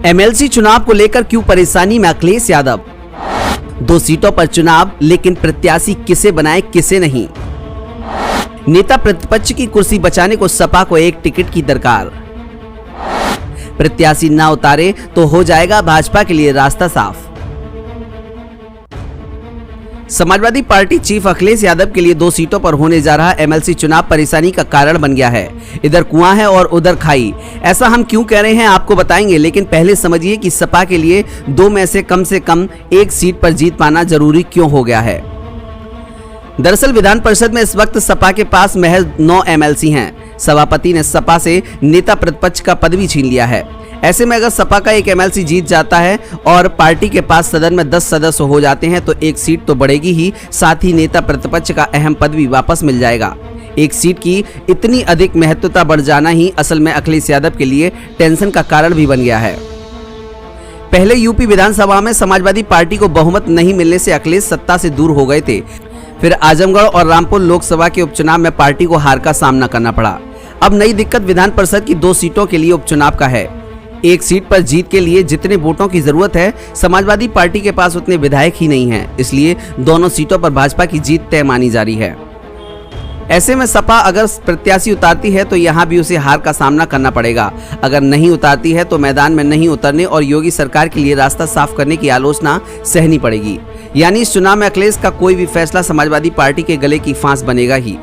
MLC चुनाव को लेकर क्यों परेशानी में अखिलेश यादव? 2 सीटों पर चुनाव, लेकिन प्रत्याशी किसे बनाए किसे नहीं। नेता प्रतिपक्ष की कुर्सी बचाने को सपा को 1 टिकट की दरकार। प्रत्याशी ना उतारे तो हो जाएगा भाजपा के लिए रास्ता साफ। समाजवादी पार्टी चीफ अखिलेश यादव के लिए 2 सीटों पर होने जा रहा एमएलसी चुनाव परेशानी का कारण बन गया है। इधर कुआं है और उधर खाई। ऐसा हम क्यों कह रहे हैं आपको बताएंगे, लेकिन पहले समझिए कि सपा के लिए 2 में से कम 1 सीट पर जीत पाना जरूरी क्यों हो गया है। दरअसल विधान परिषद में इस वक्त सपा के पास महज 9 एमएलसी हैं। सभापति ने सपा से नेता प्रतिपक्ष का पद भी छीन लिया है। ऐसे में अगर सपा का 1 एमएलसी जीत जाता है और पार्टी के पास सदन में 10 सदस्य हो जाते हैं तो 1 सीट तो बढ़ेगी ही, साथ ही नेता प्रतिपक्ष का अहम पद भी वापस मिल जाएगा। 1 सीट की इतनी अधिक महत्वता बढ़ जाना ही असल में अखिलेश यादव के लिए टेंशन का कारण भी बन गया है। पहले यूपी विधानसभा में समाजवादी पार्टी को बहुमत नहीं मिलने से अखिलेश सत्ता से दूर हो गए थे। फिर आजमगढ़ और रामपुर लोकसभा के उपचुनाव में पार्टी को हार का सामना करना पड़ा। अब नई दिक्कत विधान परिषद की 2 सीटों के लिए उपचुनाव का है। 1 सीट पर जीत के लिए जितने वोटों की जरूरत है, समाजवादी पार्टी के पास उतने विधायक ही नहीं हैं। इसलिए दोनों सीटों पर भाजपा की जीत तय मानी जा रही है। ऐसे में सपा अगर प्रत्याशी उतारती है तो यहां भी उसे हार का सामना करना पड़ेगा। अगर नहीं उतारती है तो मैदान में नहीं उतरने और योगी सरकार के लिए रास्ता साफ करने की आलोचना सहनी पड़ेगी। यानी इस चुनाव में अखिलेश का कोई भी फैसला समाजवादी पार्टी के गले की फांस बनेगा ही।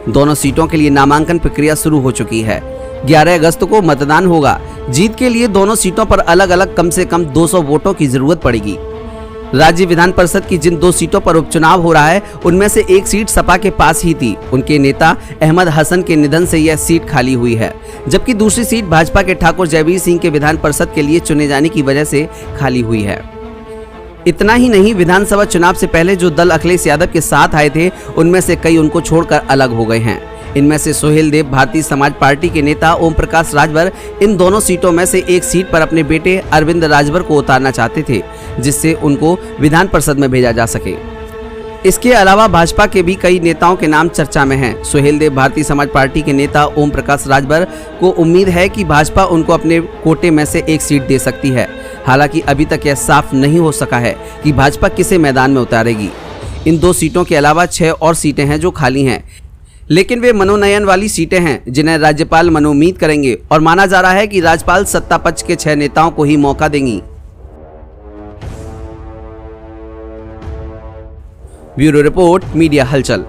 दोनों सीटों के लिए नामांकन प्रक्रिया शुरू हो चुकी है। 11 अगस्त को मतदान होगा। जीत के लिए दोनों सीटों पर अलग अलग कम से कम 200 वोटों की जरूरत पड़ेगी। राज्य विधान परिषद की जिन 2 सीटों पर उपचुनाव हो रहा है उनमें से 1 सीट सपा के पास ही थी। उनके नेता अहमद हसन के निधन से यह सीट खाली हुई है, जबकि दूसरी सीट भाजपा के ठाकुर जयवीर सिंह के विधान परिषद के लिए चुने जाने की वजह से खाली हुई है। इतना ही नहीं, विधानसभा चुनाव से पहले जो दल अखिलेश यादव के साथ आए थे उनमें से कई उनको छोड़कर अलग हो गए हैं। इनमें से सोहेल देव भारतीय समाज पार्टी के नेता ओम प्रकाश राजभर इन दोनों सीटों में से 1 सीट पर अपने बेटे अरविंद राजभर को उतारना चाहते थे, जिससे उनको विधान परिषद में भेजा जा सके। इसके अलावा भाजपा के भी कई नेताओं के नाम चर्चा में हैं। सोहेल देव भारतीय समाज पार्टी के नेता ओम प्रकाश राजभर को उम्मीद है कि भाजपा उनको अपने कोटे में से 1 सीट दे सकती है। हालांकि अभी तक यह साफ नहीं हो सका है कि भाजपा किसे मैदान में उतारेगी। इन 2 सीटों के अलावा 6 और सीटें हैं जो खाली हैं, लेकिन वे मनोनयन वाली सीटें हैं जिन्हें राज्यपाल मनोनीत करेंगे और माना जा रहा है कि राज्यपाल सत्ता पक्ष के 6 नेताओं को ही मौका देंगी। ब्यूरो रिपोर्ट, मीडिया हलचल।